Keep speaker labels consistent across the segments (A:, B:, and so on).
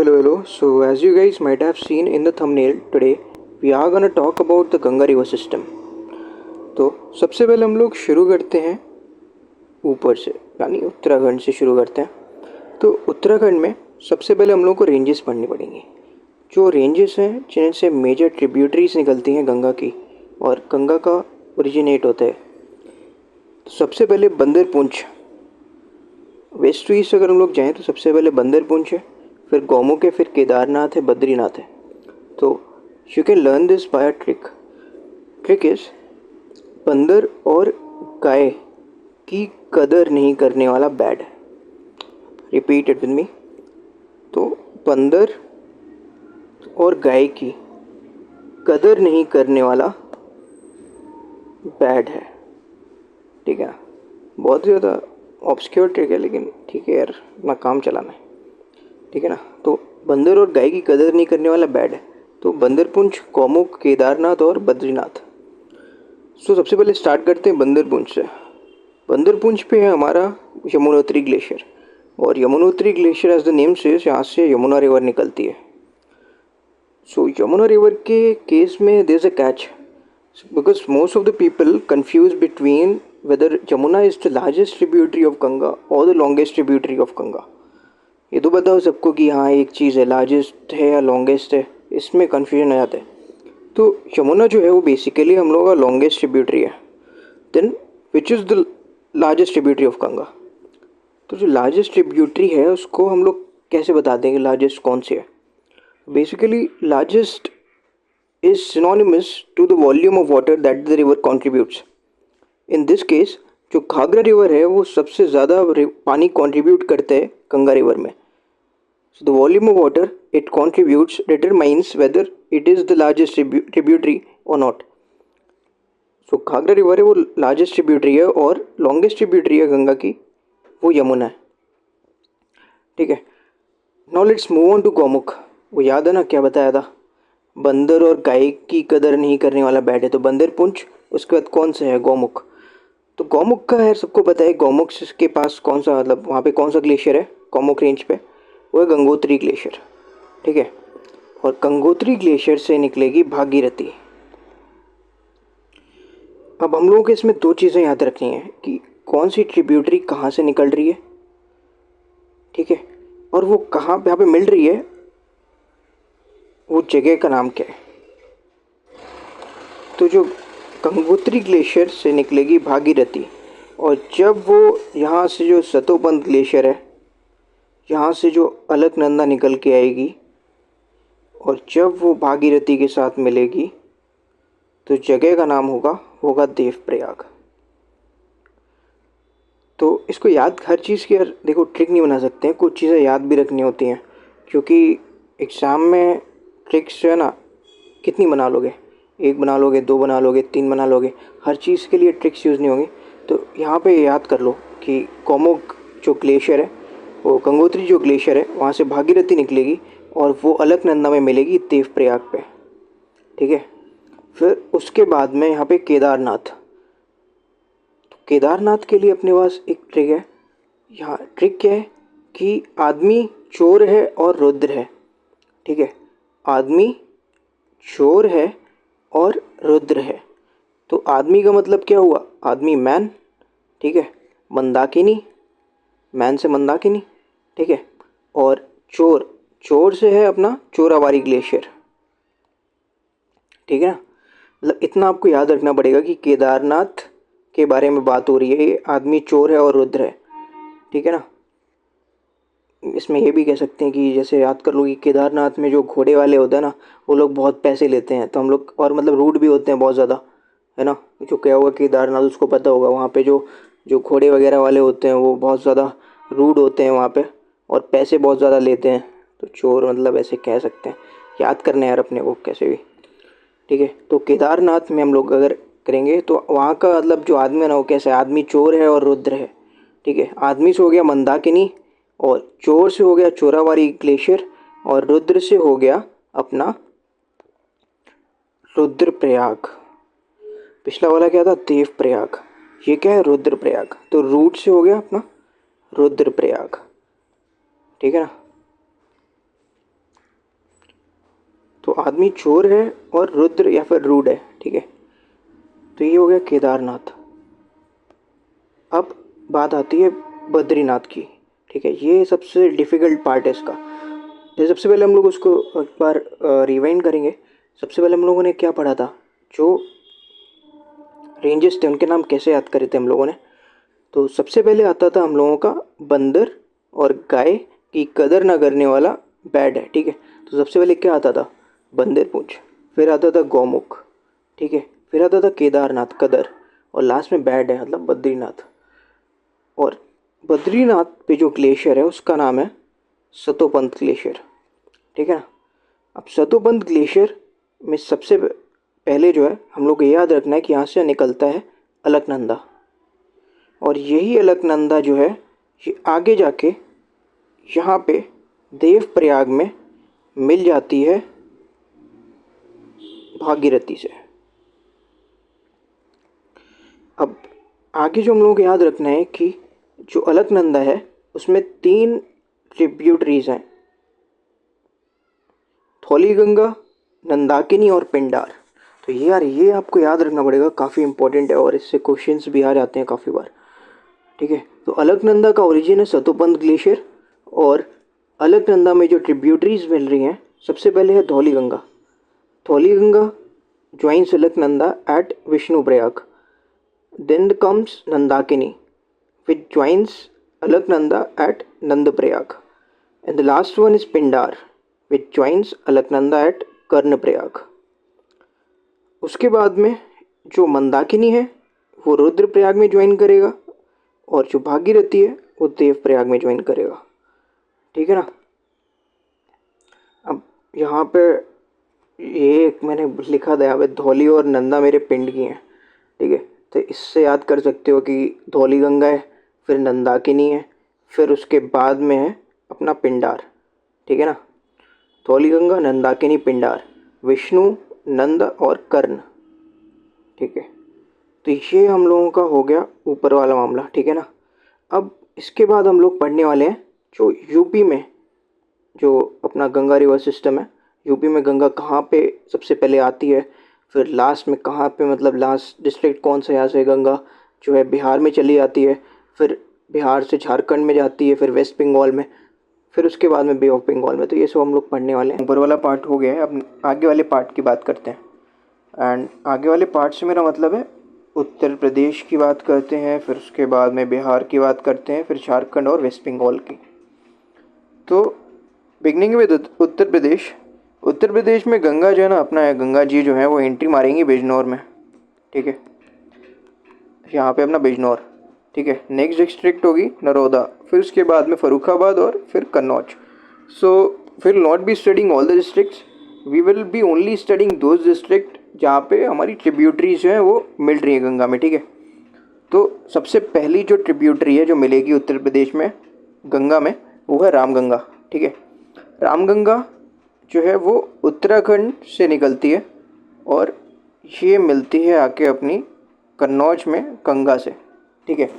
A: Hello. So, as you guys might have seen in the thumbnail, today we are gonna talk about the Ganga river system. तो सबसे पहले हम लोग शुरू करते हैं ऊपर से, यानी उत्तराखंड से शुरू करते हैं। तो उत्तराखंड में सबसे पहले हम लोग को रेंजेस पढ़नी पड़ेंगी। जो रेंजेस हैं जिनसे मेजर ट्रिब्यूटरीज निकलती हैं गंगा की और गंगा का ओरिजिनेट होता है। तो सबसे पहले बंदरपुंछ, वेस्ट टू ईस्ट अगर हम लोग जाएँ तो सबसे पहले बंदरपुंछ है, फिर गौमुख है, फिर केदारनाथ है, बद्रीनाथ है। तो you can learn this by a trick. Trick is बंदर और गाय की कदर नहीं करने वाला bad. Repeat it with me. तो बंदर और गाय की कदर नहीं करने वाला बैड है। ठीक है, बहुत ज़्यादा ऑब्सक्योर ट्रिक है, लेकिन ठीक है यार, अपना काम चलाना है। ठीक है ना। तो बंदर और गाय की कदर नहीं करने वाला बैड है। तो बंदरपुंछ, गौमुख, केदारनाथ और बद्रीनाथ। सो सबसे पहले स्टार्ट करते हैं बंदरपुंछ से। बंदरपुंछ पे है हमारा यमुनोत्री ग्लेशियर, और Yamunotri glacier as the name says यहाँ से यमुना रिवर निकलती है। सो यमुना रिवर के केस में there is a catch, because most of the people confuse between whether Yamuna is the largest tributary of Ganga और the longest tributary of Ganga. ये तो बताओ सबको कि हाँ एक चीज़ है, लार्जेस्ट है या लॉन्गेस्ट है, इसमें कन्फ्यूजन आ जाता है। तो यमुना जो है वो बेसिकली हम लोगों का लॉन्गेस्ट ट्रिब्यूटरी है। Then which is the largest tributary of Ganga. तो जो लार्जेस्ट ट्रिब्यूटरी है उसको हम लोग कैसे बता देंगे लार्जेस्ट कौन सी है। Basically largest is synonymous to the volume of water that the river contributes. In this case जो घाघरा रिवर है वो सबसे ज़्यादा पानी कॉन्ट्रीब्यूट करता है गंगा रिवर में। So the volume of water it contributes determines whether it is the largest tributary or not. So Ghaghara river है वो लार्जेस्ट ट्रिब्यूटरी है, और लॉन्गेस्ट ट्रिब्यूटरी है गंगा की वो यमुना है। ठीक है, now let's move on to Gaumukh. वो याद है ना क्या बताया था, बंदर और गाय की कदर नहीं करने वाला बैड है। तो बंदरपुंछ, उसके बाद कौन सा है, गौमुख। तो गौमुख का है सबको पता है, गौमुख के पास कौन सा, मतलब वहाँ पे कौन सा ग्लेशियर है गौमुख रेंज पे, वो है गंगोत्री ग्लेशियर। ठीक है, और गंगोत्री ग्लेशियर से निकलेगी भागीरथी। अब हम लोगों को इसमें दो चीज़ें याद रखनी है कि कौन सी ट्रिब्यूटरी कहाँ से निकल रही है। ठीक है, और वो कहाँ पे यहाँ पे मिल रही है, वो जगह का नाम क्या है। तो जो गंगोत्री ग्लेशियर से निकलेगी भागीरथी, और जब वो यहाँ से जो सतोपंथ ग्लेशियर है यहाँ से जो अलकनंदा निकल के आएगी, और जब वो भागीरथी के साथ मिलेगी तो जगह का नाम होगा देवप्रयाग। तो इसको याद, हर चीज़ की यार देखो ट्रिक नहीं बना सकते हैं, कुछ चीज़ें याद भी रखनी होती हैं, क्योंकि एग्ज़ाम में ट्रिक्स जो है ना कितनी बना लोगे, एक बना लोगे, दो बना लोगे, तीन बना लोगे, हर चीज़ के लिए ट्रिक्स यूज़ नहीं होंगी। तो यहाँ पे याद कर लो कि गौमुख जो ग्लेशियर है, वो गंगोत्री जो ग्लेशियर है वहाँ से भागीरथी निकलेगी, और वो अलकनंदा में मिलेगी देवप्रयाग पे। ठीक है, फिर उसके बाद में यहाँ पे केदारनाथ। तो केदारनाथ के लिए अपने पास एक ट्रिक है। यहाँ ट्रिक क्या है कि आदमी चोर है और रुद्र है। ठीक है, आदमी चोर है और रुद्र है। तो आदमी का मतलब क्या हुआ, आदमी मैन। ठीक है, मंदाकिनी, मैन से मंदाकिनी। ठीक है, और चोर, चोर से है अपना चोराबाड़ी ग्लेशियर। ठीक है ना, मतलब इतना आपको याद रखना पड़ेगा कि केदारनाथ के बारे में बात हो रही है, ये आदमी चोर है और रुद्र है। ठीक है ना। इसमें ये भी कह सकते हैं कि जैसे याद कर लो कि केदारनाथ में जो घोड़े वाले होते हैं ना, वो लोग बहुत पैसे लेते हैं, तो हम लोग, और मतलब रूड भी होते हैं बहुत ज़्यादा, है ना। जो क्या होगा केदारनाथ उसको पता होगा, वहाँ पे जो जो घोड़े वगैरह वाले होते हैं वो बहुत ज़्यादा रूड होते हैं वहाँ पे, और पैसे बहुत ज़्यादा लेते हैं। तो चोर मतलब ऐसे कह सकते हैं, याद करना है यार अपने को कैसे भी। ठीक है, तो केदारनाथ में हम लोग अगर करेंगे तो वहाँ का मतलब जो आदमी है ना वो कैसा है, आदमी चोर है और रुद्र है। ठीक है, आदमी से हो गया मंदाकिनी, और चोर से हो गया चोराबाड़ी ग्लेशियर, और रुद्र से हो गया अपना रुद्रप्रयाग। पिछला वाला क्या था, देवप्रयाग, ये क्या है, रुद्रप्रयाग। तो रूट से हो गया अपना रुद्रप्रयाग। ठीक है ना। तो आदमी चोर है और रुद्र या फिर रूड है, ठीक है। तो ये हो गया केदारनाथ। अब बात आती है बद्रीनाथ की, ठीक है। ये सबसे डिफ़िकल्ट पार्ट है इसका। तो सबसे पहले हम लोग उसको एक बार रिवाइंड करेंगे। सबसे पहले हम लोगों ने क्या पढ़ा था, जो रेंजेस थे उनके नाम कैसे याद करे थे हम लोगों ने। तो सबसे पहले आता था हम लोगों का बंदर और गाय की कदर ना करने वाला बैड है, ठीक है। तो सबसे पहले क्या आता था, बंदर पूंछ, फिर आता था गौमुख, ठीक है, फिर आता था केदारनाथ कदर, और लास्ट में बैड है मतलब बद्रीनाथ। और बद्रीनाथ पे जो ग्लेशियर है उसका नाम है सतोपंथ ग्लेशियर, ठीक है ना। अब सतोपंथ ग्लेशियर में सबसे पहले जो है हम लोग को याद रखना है कि यहाँ से निकलता है अलकनंदा, और यही अलकनंदा जो है ये आगे जाके यहाँ पे देवप्रयाग में मिल जाती है भागीरथी से। अब आगे जो हम लोगों को याद रखना है कि जो अलकनंदा है उसमें 3 ट्रिब्यूटरीज हैं, थौली गंगा, नंदाकिनी और पिंडार। तो ये यार ये आपको याद रखना पड़ेगा, काफ़ी इंपॉर्टेंट है और इससे क्वेश्चंस भी आ जाते हैं काफ़ी बार, ठीक है। तो अलकनंदा का ओरिजिन है सतोपंथ ग्लेशियर, और अलकनंदा में जो ट्रिब्यूटरीज मिल रही हैं सबसे पहले है Dhauli Ganga. Dhauli Ganga joins Alaknanda at Vishnu Prayag. Then comes Nandakini which joins Alaknanda at Nandaprayag, and the last one is Pindar which joins Alaknanda at Karnaprayag. उसके बाद में जो मंदाकिनी है वो रुद्रप्रयाग में ज्वाइन करेगा, और जो भागीरथी है वो देवप्रयाग में ज्वाइन करेगा, ठीक है ना। अब यहाँ पे ये एक मैंने लिखा था यहाँ पे, धौली और नंदा मेरे पिंड की हैं, ठीक है। तो इससे याद कर सकते हो कि धौली गंगा है, फिर नंदाकिनी है, फिर उसके बाद में है अपना पिंडार, ठीक है ना। धौली गंगा, नंदाकिनी, पिंडार, विष्णु, नंद और कर्ण, ठीक है। तो ये हम लोगों का हो गया ऊपर वाला मामला, ठीक है ना। अब इसके बाद हम लोग पढ़ने वाले हैं जो यूपी में जो अपना गंगा रिवर सिस्टम है, यूपी में गंगा कहाँ पे सबसे पहले आती है, फिर लास्ट में कहाँ पे, मतलब लास्ट डिस्ट्रिक्ट कौन सा, यहाँ से गंगा जो है बिहार में चली जाती है, फिर बिहार से झारखंड में जाती है, फिर वेस्ट बंगाल में, फिर उसके बाद में बे ऑफ बंगाल में। तो ये सब हम लोग पढ़ने वाले हैं। ऊपर वाला पार्ट हो गया है, अब आगे वाले पार्ट की बात करते हैं। एंड आगे वाले पार्ट से मेरा मतलब है उत्तर प्रदेश की बात करते हैं, फिर उसके बाद में बिहार की बात करते हैं, फिर झारखंड और वेस्ट बंगाल की। तो बिगनिंग विद उत्तर प्रदेश। उत्तर प्रदेश में गंगा जो है ना अपना है, गंगा जी जो है वो एंट्री मारेंगी बिजनौर में, ठीक है, यहाँ पे अपना बिजनौर, ठीक है। नेक्स्ट डिस्ट्रिक्ट होगी नरोदा, फिर उसके बाद में फरुखाबाद और फिर Kannauj. So will not be studying all the districts, we will be only studying those district जहाँ पे हमारी ट्रिब्यूटरीज जो हैं वो मिल रही है गंगा में, ठीक है। तो सबसे पहली जो ट्रिब्यूटरी है जो मिलेगी उत्तर प्रदेश में गंगा में वो है रामगंगा, ठीक है। रामगंगा जो है वो उत्तराखंड से निकलती है और ये मिलती है आके अपनी कन्नौज में गंगा से, ठीक है।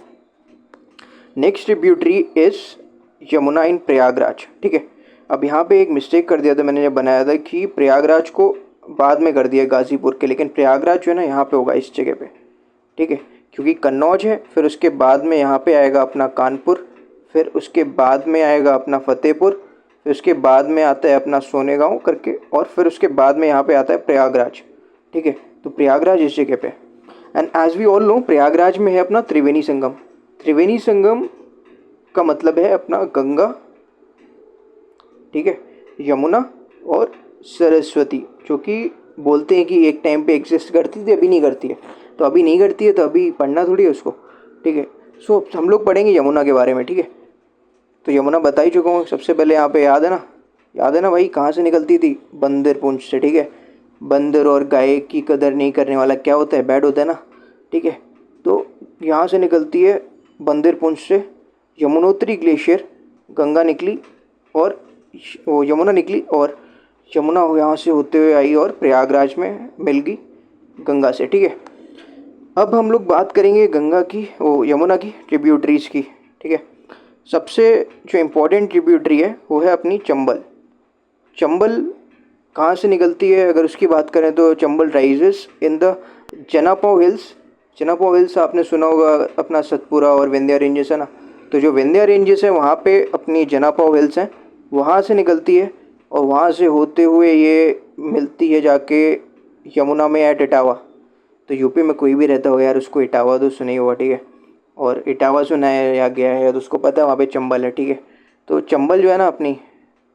A: नेक्स्ट ट्रिब्यूटरी इज यमुना इन प्रयागराज, ठीक है। अब यहाँ पे एक मिस्टेक कर दिया था मैंने जब बनाया था कि प्रयागराज को बाद में कर दिया गाज़ीपुर के, लेकिन प्रयागराज जो है ना यहाँ पे होगा इस जगह पे, ठीक है। क्योंकि कन्नौज है, फिर उसके बाद में यहाँ पे आएगा अपना कानपुर, फिर उसके बाद में आएगा अपना फतेहपुर, फिर उसके बाद में आता है अपना सोनेगांव करके, और फिर उसके बाद में यहाँ पे आता है प्रयागराज, ठीक है। तो प्रयागराज इस जगह पे। And as we all know Prayagraj में है अपना त्रिवेणी संगम। त्रिवेणी संगम का मतलब है अपना गंगा, ठीक है, यमुना और सरस्वती, जो कि बोलते हैं कि एक टाइम पे एग्जिस्ट करती थी, अभी नहीं करती है। तो अभी नहीं करती है तो अभी पढ़ना थोड़ी है उसको, ठीक है। सो हम लोग पढ़ेंगे यमुना के बारे में, ठीक है। तो यमुना बता ही चुका हूँ सबसे पहले, यहाँ पे याद है ना भाई, कहाँ से निकलती थी, बंदर पूंछ से, ठीक है। बंदर और गाय की कदर नहीं करने वाला क्या होता है, बैड होता है ना, ठीक है। तो यहाँ से निकलती है बंदर पूंछ से, यमुनोत्री ग्लेशियर, गंगा निकली और वो यमुना निकली, और यमुना यहाँ से होते हुए आई और प्रयागराज में मिल गई गंगा से, ठीक है। अब हम लोग बात करेंगे गंगा की, वो यमुना की ट्रिब्यूटरीज की, ठीक है। सबसे जो इम्पोर्टेंट ट्रिब्यूटरी है वो है अपनी चंबल। चंबल कहाँ से निकलती है अगर उसकी बात करें तो Chambal rises in the Janapao hills. Janapao hills आपने सुना होगा, अपना सतपुरा और विंध्या रेंजेस है ना, तो जो विंध्या रेंजेस है वहाँ पे अपनी जनापो हिल्स हैं, वहाँ से निकलती है और वहाँ से होते हुए ये मिलती है जाके यमुना में एट इटावा। तो यूपी में कोई भी रहता होगा यार, उसको इटावा तो सुना ही होगा, ठीक है। और इटावा सुना है या गया है तो उसको पता है वहाँ पे चंबल है, ठीक है। तो चंबल जो है ना अपनी,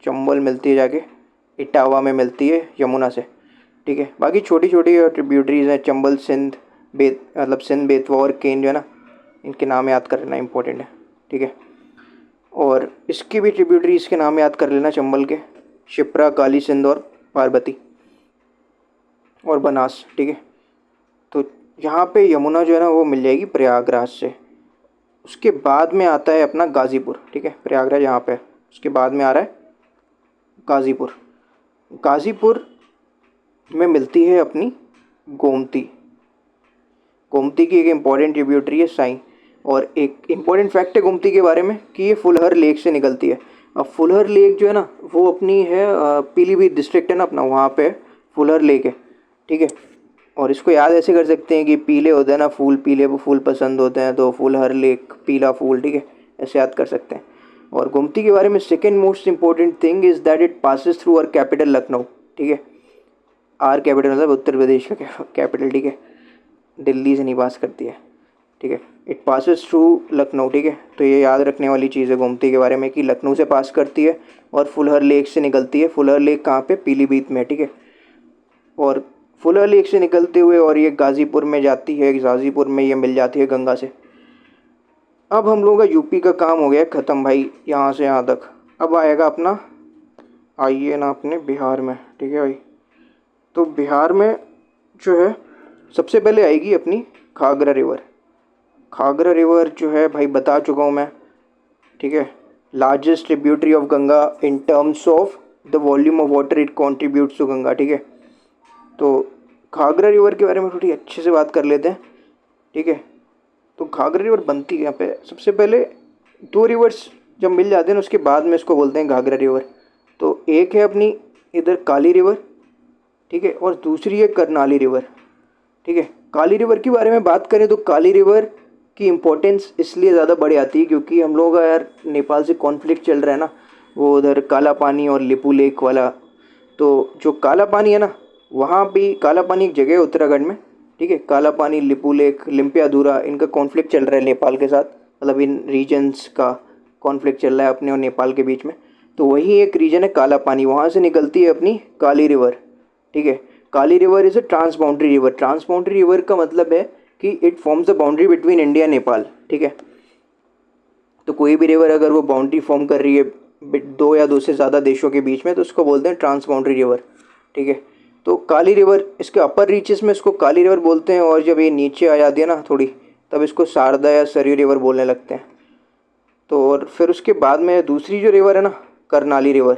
A: चंबल मिलती है जाके इटावा में मिलती है यमुना से, ठीक है। बाकी छोटी छोटी ट्रिब्यूटरीज हैं, चंबल, सिंध, मतलब सिंध, बेतवा और केन जो है ना, इनके नाम याद कर लेना इंपॉर्टेंट है, ठीक है। और इसकी भी ट्रिब्यूटरीज के नाम याद कर लेना चंबल के, शिप्रा, काली सिंध और पार्वती और बनास, ठीक है। तो यहाँ पे यमुना जो है ना वो मिल जाएगी प्रयागराज से। उसके बाद में आता है अपना गाज़ीपुर, ठीक है। प्रयागराज यहाँ पे है, उसके बाद में आ रहा है गाज़ीपुर। गाज़ीपुर में मिलती है अपनी गोमती। गोमती की एक इम्पॉर्टेंट ट्रिब्यूटरी है साई। और एक इम्पॉर्टेंट फैक्ट है गोमती के बारे में कि ये फुलहर लेक से निकलती है। अब फुलहर लेक जो है ना वो अपनी है पीलीभीत डिस्ट्रिक्ट है ना अपना, वहाँ पे फुलहर लेक है, ठीक है। और इसको याद ऐसे कर सकते हैं कि पीले होते हैं ना फूल, पीले फूल पसंद होते हैं तो फुलहर लेक पीला फूल, ठीक है, ऐसे याद कर सकते हैं। और गोमती के बारे में second most important thing is that it passes through our capital Lucknow, ठीक है। आर कैपिटल मतलब उत्तर प्रदेश का कैपिटल, ठीक है, दिल्ली से नहीं पास करती है, ठीक है। इट पासिस थ्रू लखनऊ, ठीक है। तो ये याद रखने वाली चीज़ है गोमती के बारे में कि लखनऊ से पास करती है और फुलहर लेक से निकलती है। फुलहर लेक कहाँ पे, पीलीभीत में, ठीक है। और फुलहर लेक से निकलते हुए और ये गाज़ीपुर में जाती है, गाज़ीपुर में ये मिल जाती है गंगा से। अब हम लोगों का यूपी का काम हो गया ख़त्म भाई, यहाँ से यहाँ तक। अब आएगा अपना, आइए ना अपने बिहार में, ठीक है भाई। तो बिहार में जो है सबसे पहले आएगी अपनी घाघरा रिवर। घाघरा रिवर जो है भाई बता चुका हूँ मैं, ठीक है। Largest tributary of Ganga in terms of the volume of water it contributes to Ganga, ठीक है। तो घाघरा रिवर के बारे में थोड़ी अच्छे से बात कर लेते हैं, ठीक है। तो घाघरा रिवर बनती है यहाँ पे, सबसे पहले दो रिवर्स जब मिल जाते हैं ना उसके बाद में इसको बोलते हैं घाघरा रिवर। तो एक है अपनी इधर काली रिवर, ठीक है, और दूसरी है करनाली रिवर, ठीक है। काली रिवर के बारे में बात करें तो काली रिवर की इम्पोर्टेंस इसलिए ज़्यादा बढ़ जाती है क्योंकि हम लोगों का यार नेपाल से कॉन्फ्लिक्ट चल रहा है ना, वो उधर काला पानी और लिपू लेक वाला। तो जो काला पानी है ना, वहाँ भी काला पानी एक जगह है उत्तराखंड में, ठीक है। काला पानी, लिपू लेक, लिम्पियाधुरा, इनका कॉन्फ्लिक्ट चल रहा है नेपाल के साथ, मतलब इन रीजन्स का कॉन्फ्लिक्ट चल रहा है अपने और नेपाल के बीच में। तो वही एक रीजन है काला पानी, वहाँ से निकलती है अपनी काली रिवर, ठीक है। Kali river is a trans boundary river. Trans boundary river का मतलब है कि it forms the boundary between India Nepal, ठीक है। तो कोई भी रिवर अगर वो बाउंड्री फॉर्म कर रही है दो या दो से ज़्यादा देशों के बीच में तो उसको बोलते हैं ट्रांस बाउंड्री रिवर, ठीक है। तो काली रिवर, इसके अपर रीचेस में इसको काली रिवर बोलते हैं, और जब ये नीचे आ जाती है ना थोड़ी, तब इसको शारदा या सरयू रिवर बोलने लगते हैं। तो और फिर उसके बाद में दूसरी जो रिवर है ना, Karnali river.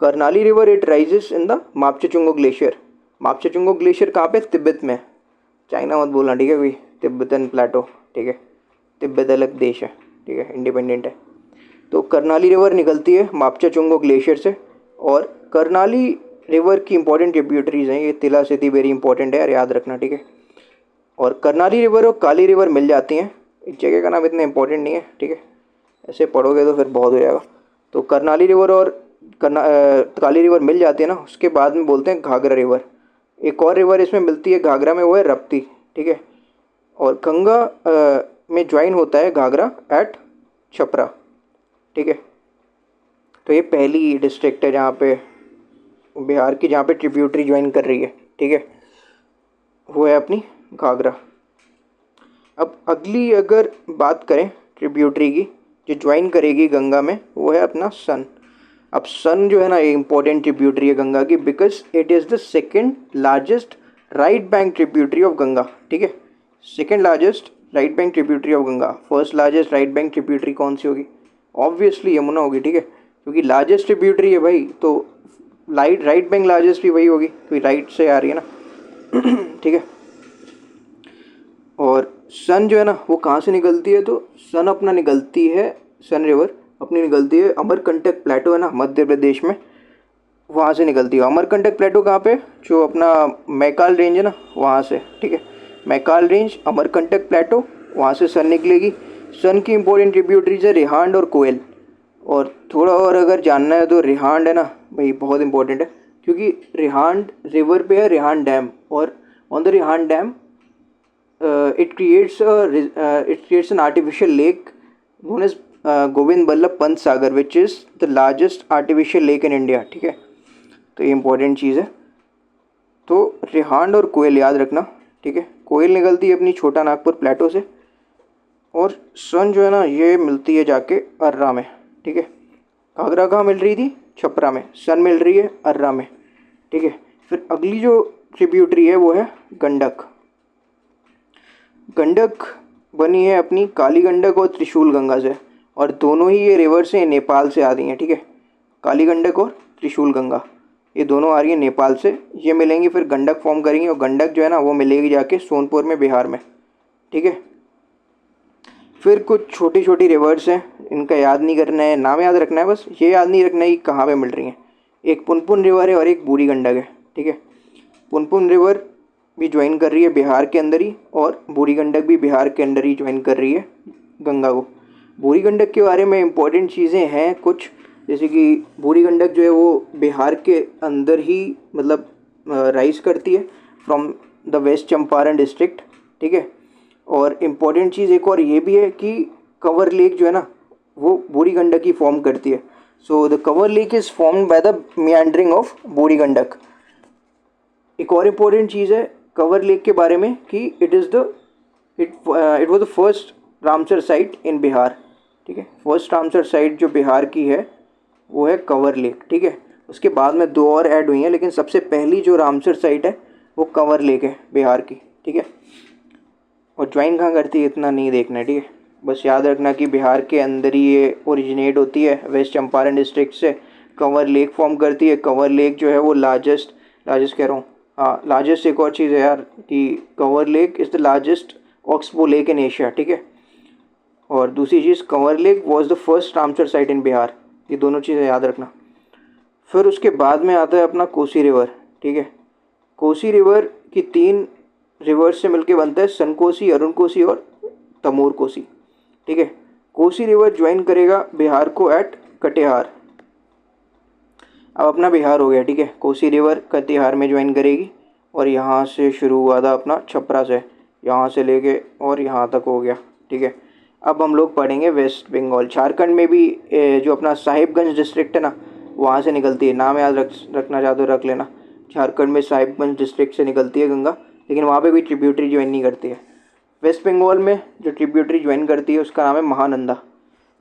A: Karnali river it rises in the Mapchachungo glacier. Mapchachungo glacier कहाँ पे, तिब्बत में। चाइना मत बोलना, ठीक है भाई, तिब्बतन प्लेटो, ठीक है। तिब्बत अलग देश है, ठीक है, इंडिपेंडेंट है। तो करनाली रिवर निकलती है मापचेचुंगो ग्लेशियर से। और करनाली रिवर की इंपॉर्टेंट ट्रिब्यूटरीज हैं, ये तिला सिटी वेरी इंपॉर्टेंट है यार, याद रखना, ठीक है। और करनाली रिवर और काली रिवर मिल जाती हैं, इस जगह का नाम इतना इंपॉर्टेंट नहीं है, ठीक है, ऐसे पढ़ोगे तो फिर बहुत हो जाएगा। तो करनाली रिवर और काली रिवर मिल जाती है ना, उसके बाद में बोलते हैं घाघरा रिवर। एक और रिवर इसमें मिलती है घाघरा में, वो है रप्ती, ठीक है। और गंगा में ज्वाइन होता है घाघरा एट छपरा, ठीक है। तो ये पहली डिस्ट्रिक्ट है जहाँ पे बिहार की, जहाँ पे ट्रिब्यूटरी ज्वाइन कर रही है, ठीक है, वो है अपनी घाघरा। अब अगली अगर बात करें ट्रिब्यूटरी की जो ज्वाइन करेगी गंगा में, वो है अपना सन। अब सन जो है ना, ये इंपॉर्टेंट ट्रिब्यूटरी है गंगा की, because it is the second largest right bank tributary of Ganga, ठीक है। Second largest right bank tributary of Ganga. First largest right bank tributary कौन सी होगी, ऑब्वियसली यमुना होगी, ठीक है, क्योंकि लार्जेस्ट ट्रिब्यूटरी है भाई, तो राइट बैंक लार्जेस्ट भी वही होगी क्योंकि राइट से आ रही है ना ठीक है। और सन जो है ना वो कहाँ से निकलती है, तो सन अपना निकलती है, सन रिवर अपनी निकलती है अमरकंटक प्लेटो है ना मध्य प्रदेश में, वहाँ से निकलती है। अमरकंटक प्लेटो कहाँ पे, जो अपना मैकाल रेंज है ना वहाँ से, ठीक है। मैकाल रेंज, अमरकंटक प्लेटो, वहाँ से सन निकलेगी। सन की इंपॉर्टेंट ट्रिब्यूटरीज है रिहांड और कोयल। और थोड़ा और अगर जानना है तो रिहांड है ना भाई, बहुत इंपॉर्टेंट है, क्योंकि रिहांड रिवर पे है रिहांड डैम, और on the Rihand dam it creates an artificial lake known as Govind Ballabh Pant Sagar, which is the largest artificial lake in India, ठीक है। तो ये इंपॉर्टेंट चीज़ है। तो रिहांड और कोयल याद रखना, ठीक है। कोयल निकलती है अपनी छोटा नागपुर प्लेटो से, और सन जो है ना ये मिलती है जाके अर्रा में, ठीक है। कागरा कहाँ मिल रही थी, छपरा में। सन मिल रही है अर्रा में, ठीक है। फिर अगली जो ट्रिब्यूटरी है वो है गंडक। गंडक बनी है अपनी काली गंडक और त्रिशूल गंगा से, और दोनों ही ये रिवर से नेपाल से आ रही हैं, ठीक है। काली गंडक और त्रिशूल गंगा ये दोनों आ रही हैं नेपाल से, ये मिलेंगी फिर गंडक फॉर्म करेंगी, और गंडक जो है ना वो मिलेगी जाके सोनपुर में, बिहार में, ठीक है। फिर कुछ छोटी छोटी रिवर्स हैं, इनका याद नहीं करना है, नाम याद रखना है, बस ये याद नहीं रखना है कि कहाँ पे मिल रही हैं। एक पुनपुन रिवर है और एक बूढ़ी गंडक है, ठीक है। पुनपुन रिवर भी ज्वाइन कर रही है बिहार के अंदर ही, और बूढ़ी गंडक भी बिहार के अंदर ही ज्वाइन कर रही है गंगा को। बूढ़ी गंडक के बारे में इंपॉर्टेंट चीज़ें हैं कुछ, जैसे कि बूढ़ी गंडक जो है वो बिहार के अंदर ही मतलब राइज करती है from the west Champaran district, ठीक है। और इम्पॉर्टेंट चीज़ एक और ये भी है कि कंवर लेक जो है ना वो बूढ़ी गंडक ही फॉर्म करती है। So the Kanwar lake is formed by the meandering of बूढ़ी गंडक। एक और इम्पोर्टेंट चीज़ है कंवर लेक के बारे में कि it was the first Ramsar site in Bihar, ठीक है। फर्स्ट रामसर साइट जो बिहार की है वो है कंवर लेक, ठीक है। उसके बाद में 2 और ऐड हुई हैं, लेकिन सबसे पहली जो रामसर साइट है वो कंवर लेक है बिहार की, ठीक है। और ज्वाइन कहाँ करती है इतना नहीं देखना है, ठीक है। बस याद रखना कि बिहार के अंदर ही ये ओरिजिनेट होती है, वेस्ट चंपारण डिस्ट्रिक्ट से कंवर लेक फॉर्म करती है। कंवर लेक जो है वो लार्जेस्ट कह रहा हूँ, हाँ लार्जेस्ट एक और चीज़ है यार कि Kanwar lake is the largest oxbow lake in Asia, ठीक है। और दूसरी चीज़, Kanwar lake was the first Ramsar site in Bihar. ये दोनों चीज़ें याद रखना। फिर उसके बाद में आता है अपना कोसी रिवर, ठीक है। कोसी रिवर की 3 रिवर्स से मिलके बनता है सन कोसी, अरुण कोसी और तमोर कोसी, ठीक है। कोसी रिवर ज्वाइन करेगा बिहार को एट कटिहार। अब अपना बिहार हो गया, ठीक है। कोसी रिवर कटिहार में ज्वाइन करेगी, और यहाँ से शुरू हुआ था अपना छपरा से, यहाँ से लेके और यहाँ तक हो गया, ठीक है। अब हम लोग पढ़ेंगे वेस्ट बंगाल। झारखंड में भी जो अपना साहिबगंज डिस्ट्रिक्ट है ना वहाँ से निकलती है। नाम याद रखना चाहते हो रख लेना। झारखंड में साहिबगंज डिस्ट्रिक्ट से निकलती है गंगा, लेकिन वहाँ पे भी ट्रिब्यूटरी ज्वाइन नहीं करती है। वेस्ट बंगाल में जो ट्रिब्यूटरी ज्वाइन करती है उसका नाम है Mahananda.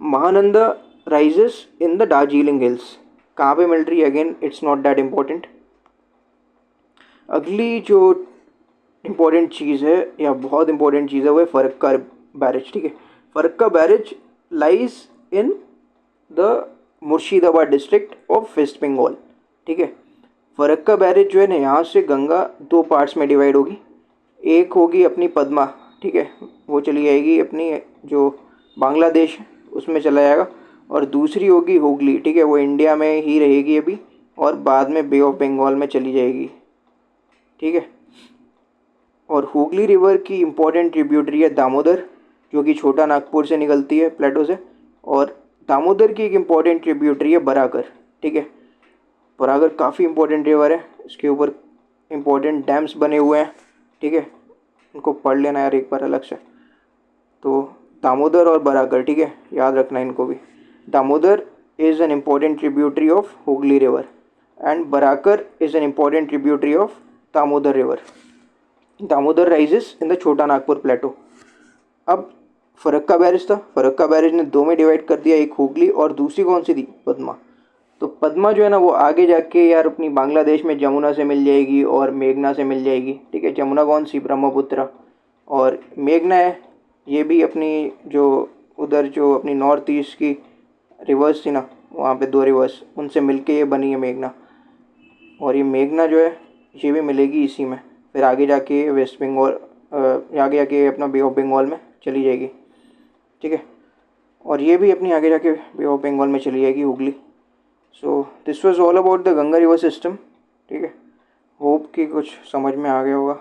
A: Mahananda rises in the Darjeeling hills. कहाँ पे मिल रही है again it's not that important. अगली जो इम्पोर्टेंट चीज़ है या बहुत इम्पोर्टेंट चीज़ है वो है फरक्का बैरेज, ठीक है। Farakka barrage lies in the Murshidabad district of west Bengal, ठीक है। फरक्का बैरेज जो है ना यहाँ से गंगा 2 पार्ट्स में डिवाइड होगी। एक होगी अपनी पद्मा, ठीक है, वो चली जाएगी अपनी जो बांग्लादेश उसमें चला जाएगा, और दूसरी होगी हुगली, ठीक है, वो इंडिया में ही रहेगी अभी, और बाद में बे ऑफ बंगाल में चली जाएगी, ठीक है। और हुगली रिवर की इम्पोर्टेंट ट्रिब्यूटरी है दामोदर, जो कि छोटा नागपुर से निकलती है प्लेटो से। और दामोदर की एक इम्पॉर्टेंट ट्रिब्यूटरी है बराकर, ठीक है। बराकर काफ़ी इंपॉर्टेंट रिवर है, इसके ऊपर इम्पोर्टेंट डैम्स बने हुए हैं, ठीक है। उनको पढ़ लेना यार एक बार अलग से। तो दामोदर और बराकर, ठीक है, याद रखना इनको भी। Damodar is an important tributary of Hooghly river, and Barakar is an important tributary of Damodar river. Damodar rises in the छोटा नागपुर प्लेटो। अब फरक्का बैरेज था, फरक्का बैरेज ने 2 में डिवाइड कर दिया, एक हुगली और दूसरी कौन सी थी, पद्मा। तो पद्मा जो है ना वो आगे जाके यार अपनी बांग्लादेश में जमुना से मिल जाएगी और मेघना से मिल जाएगी, ठीक है। जमुना कौन सी, ब्रह्मपुत्र, और मेघना है ये भी अपनी जो उधर जो अपनी नॉर्थ ईस्ट की रिवर्स थी ना वहाँ पे 2 रिवर्स उनसे मिलके ये बनी है मेघना। और ये मेघना जो है ये भी मिलेगी इसी में, फिर आगे जाके वेस्ट बंगाल आगे जाके अपना बे ऑफ बंगाल में चली जाएगी, ठीक है। और ये भी अपनी आगे जाके बे ऑफ बंगाल में चली जाएगी Hooghly. So this was all about the Ganga river system. ठीक है, होप कि कुछ समझ में आ गया होगा।